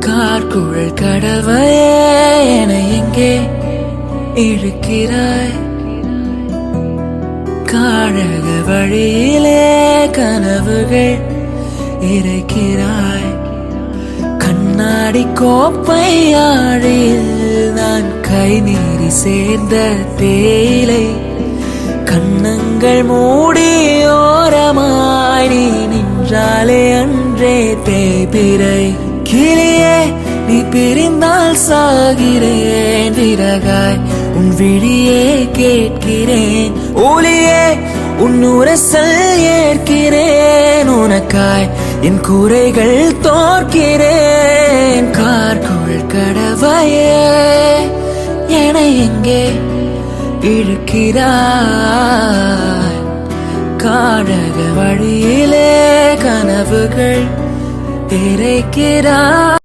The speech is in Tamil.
கார்குழல் கடவையே என எங்கே இழுக்கிறாய்? காழக வழியிலே கனவுகள் இறைக்கிறாய். கண்ணாடி கோப்பை ஆழியில் நான் கை மீறி சேர்ந்த தேயிலை. கண்ணங்கள் மூடி ஓரமாய் நீ நின்றாலே அன்றே தேய்பிறை. கிளியே நீ பிரிந்தால் சாகிறேன், விறகாய் உன் விழியே கேட்கிறேன். ஒளியே உன் உரசல் ஏற்கிறேன், உனக்காய் என் கூரைகள் தோற்கிறேன். கார்குழல் கடவையே என எங்கே இழுக்கிறாய்? காழக வழியிலே கனவுகள் இறைக்கிறாய்.